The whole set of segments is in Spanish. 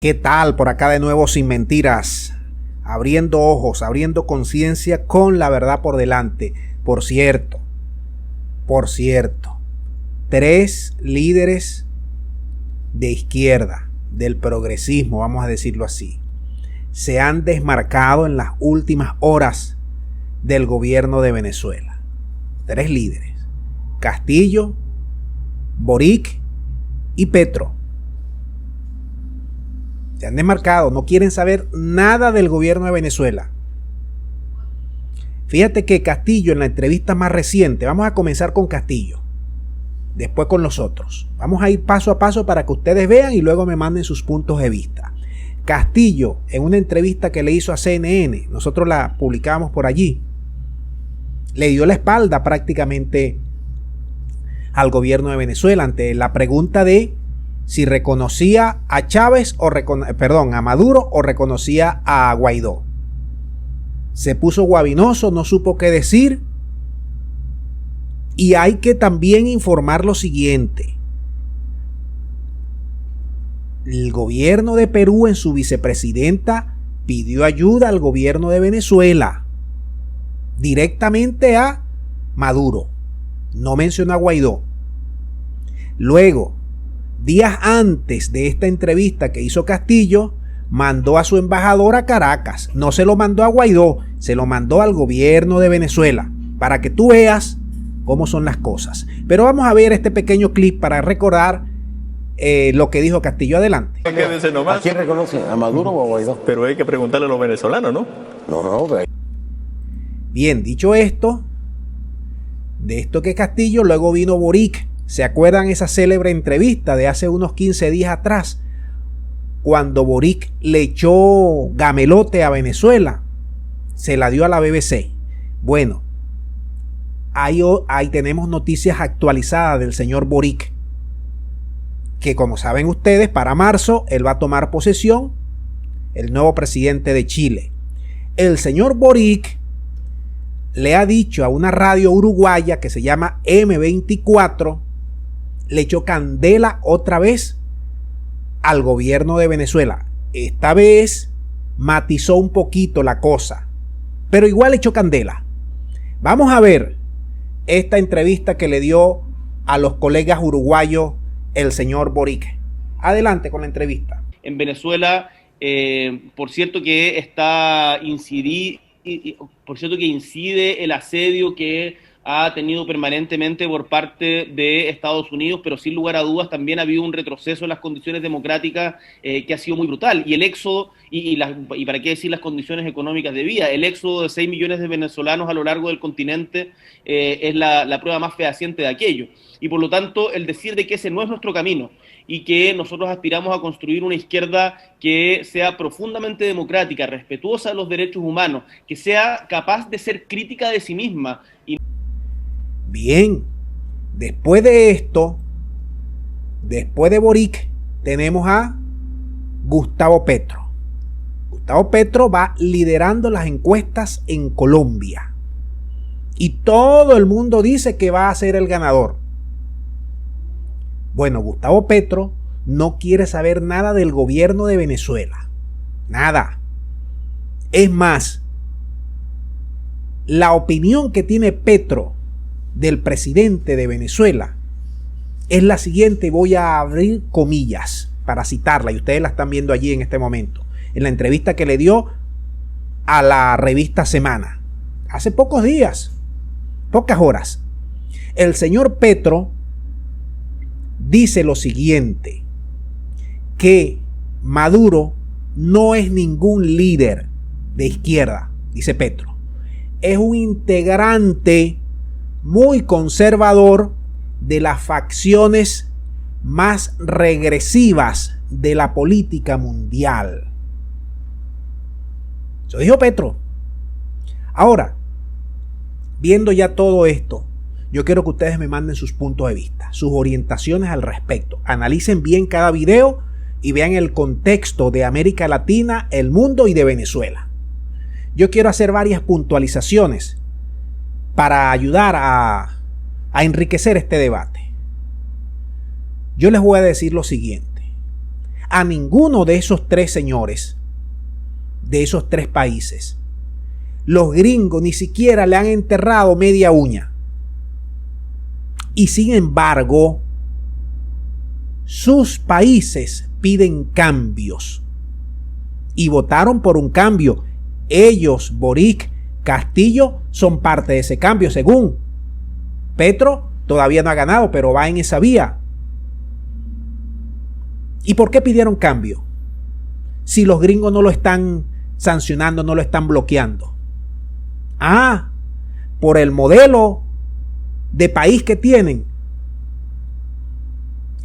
¿Qué tal? Por acá de nuevo sin mentiras, abriendo ojos, abriendo conciencia con la verdad por delante. Por cierto, 3 líderes de izquierda, del progresismo, vamos a decirlo así, se han desmarcado en las últimas horas del gobierno de Venezuela. 3 líderes: Castillo, Boric y Petro. Se han desmarcado, no quieren saber nada del gobierno de Venezuela. Fíjate que Castillo, en la entrevista más reciente, vamos a comenzar con Castillo, después con los otros. Vamos a ir paso a paso para que ustedes vean y luego me manden sus puntos de vista. Castillo, en una entrevista que le hizo a CNN, nosotros la publicamos por allí, le dio la espalda prácticamente al gobierno de Venezuela ante la pregunta de si reconocía a a Maduro o reconocía a Guaidó. Se puso guabinoso, no supo qué decir. Y hay que también informar lo siguiente: el gobierno de Perú, en su vicepresidenta, pidió ayuda al gobierno de Venezuela, directamente a Maduro. No mencionó a Guaidó. Luego, días antes de esta entrevista que hizo Castillo, mandó a su embajador a Caracas. No se lo mandó a Guaidó, se lo mandó al gobierno de Venezuela, para que tú veas cómo son las cosas. Pero vamos a ver este pequeño clip para recordar lo que dijo Castillo. Adelante. ¿A quién reconoce? ¿A Maduro o a Guaidó? Pero hay que preguntarle a los venezolanos, ¿no? No. Bien, dicho esto, de esto que Castillo, luego vino Boric. ¿Se acuerdan esa célebre entrevista de hace unos 15 días atrás? Cuando Boric le echó gamelote a Venezuela, se la dio a la BBC. Bueno, ahí tenemos noticias actualizadas del señor Boric, que como saben ustedes, para marzo él va a tomar posesión, el nuevo presidente de Chile. El señor Boric le ha dicho a una radio uruguaya que se llama M24, le echó candela otra vez al gobierno de Venezuela. Esta vez matizó un poquito la cosa, pero igual echó candela. Vamos a ver esta entrevista que le dio a los colegas uruguayos el señor Boric. Adelante con la entrevista. En Venezuela, por cierto que incide el asedio que ha tenido permanentemente por parte de Estados Unidos, pero sin lugar a dudas también ha habido un retroceso en las condiciones democráticas que ha sido muy brutal. Y el éxodo, y para qué decir las condiciones económicas de vida, el éxodo de 6 millones de venezolanos a lo largo del continente es la prueba más fehaciente de aquello. Y por lo tanto, el decir de que ese no es nuestro camino y que nosotros aspiramos a construir una izquierda que sea profundamente democrática, respetuosa de los derechos humanos, que sea capaz de ser crítica de sí misma. Bien, después de esto, después de Boric, tenemos a Gustavo Petro. Gustavo Petro va liderando las encuestas en Colombia. Y todo el mundo dice que va a ser el ganador. Bueno, Gustavo Petro no quiere saber nada del gobierno de Venezuela. Nada. Es más, la opinión que tiene Petro del presidente de Venezuela es la siguiente. Voy a abrir comillas para citarla y ustedes la están viendo allí en este momento, en la entrevista que le dio a la revista Semana hace pocos días, pocas horas. El señor Petro dice lo siguiente: que Maduro no es ningún líder de izquierda, dice Petro, es un integrante muy conservador de las facciones más regresivas de la política mundial. Eso dijo Petro. Ahora, viendo ya todo esto, yo quiero que ustedes me manden sus puntos de vista, sus orientaciones al respecto. Analicen bien cada video y vean el contexto de América Latina, el mundo y de Venezuela. Yo quiero hacer varias puntualizaciones para ayudar a enriquecer este debate. Yo les voy a decir lo siguiente: a ninguno de esos tres señores, de esos tres países. Los gringos ni siquiera le han enterrado media uña. Y sin embargo, sus países piden cambios. Y votaron por un cambio. Ellos, Boric, Castillo, son parte de ese cambio, según. Petro todavía no ha ganado, pero va en esa vía. ¿Y por qué pidieron cambio? Si los gringos no lo están sancionando, no lo están bloqueando. Ah, por el modelo de país que tienen.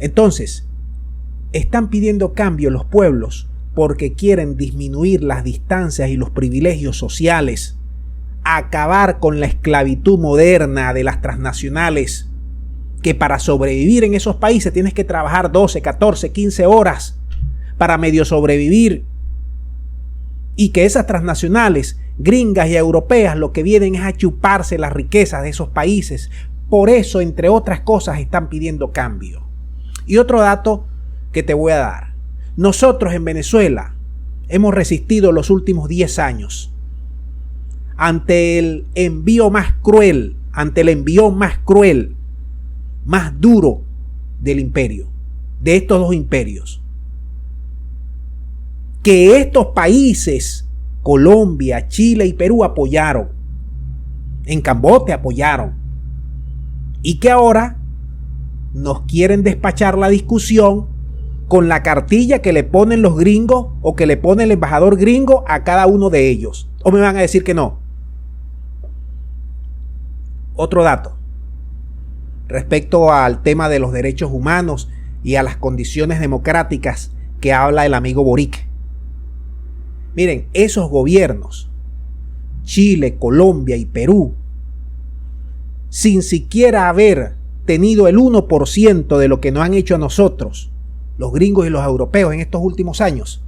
Entonces, están pidiendo cambio los pueblos porque quieren disminuir las distancias y los privilegios sociales, acabar con la esclavitud moderna de las transnacionales, que para sobrevivir en esos países tienes que trabajar 12, 14, 15 horas para medio sobrevivir, y que esas transnacionales gringas y europeas lo que vienen es a chuparse las riquezas de esos países. Por eso, entre otras cosas, están pidiendo cambio. Y otro dato que te voy a dar. Nosotros en Venezuela hemos resistido los últimos 10 años ante el envío más cruel, más duro del imperio, de estos dos imperios. Que estos países, Colombia, Chile y Perú, apoyaron. En Camboya apoyaron. Y que ahora nos quieren despachar la discusión con la cartilla que le ponen los gringos o que le pone el embajador gringo a cada uno de ellos. ¿O me van a decir que no? Otro dato. Respecto al tema de los derechos humanos y a las condiciones democráticas que habla el amigo Boric. Miren, esos gobiernos, Chile, Colombia y Perú, sin siquiera haber tenido el 1% de lo que nos han hecho a nosotros, los gringos y los europeos en estos últimos años,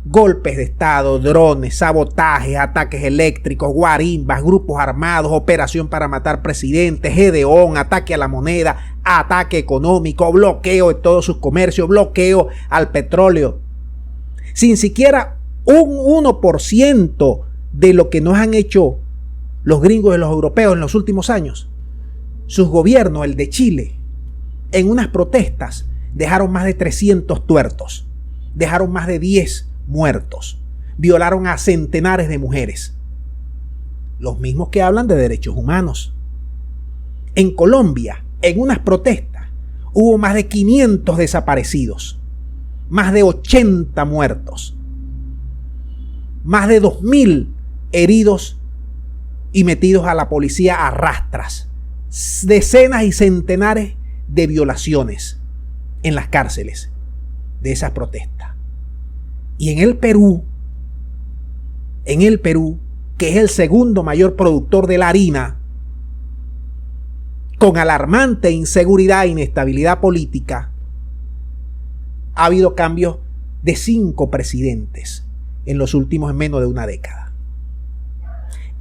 golpes de estado, drones, sabotajes, ataques eléctricos, guarimbas, grupos armados, operación para matar presidentes, Gedeón, ataque a la moneda, ataque económico, bloqueo de todos sus comercios, bloqueo al petróleo. Sin siquiera un 1% de lo que nos han hecho los gringos y los europeos en los últimos años. Sus gobiernos, el de Chile, en unas protestas dejaron más de 300 tuertos, dejaron más de 10 muertos, violaron a centenares de mujeres. Los mismos que hablan de derechos humanos. En Colombia, en unas protestas, hubo más de 500 desaparecidos, más de 80 muertos, más de 2.000 heridos y metidos a la policía a rastras, decenas y centenares de violaciones en las cárceles de esas protestas. Y en el Perú, que es el segundo mayor productor de la harina, con alarmante inseguridad e inestabilidad política, ha habido cambios de 5 presidentes en los últimos menos de una década.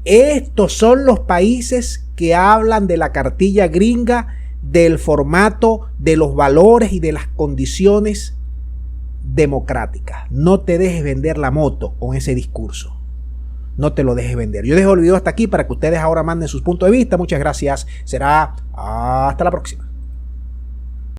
Estos son los países que hablan de la cartilla gringa, del formato, de los valores y de las condiciones democráticas. No te dejes vender la moto con ese discurso. No te lo dejes vender. Yo dejo el video hasta aquí para que ustedes ahora manden sus puntos de vista. Muchas gracias. Será hasta la próxima.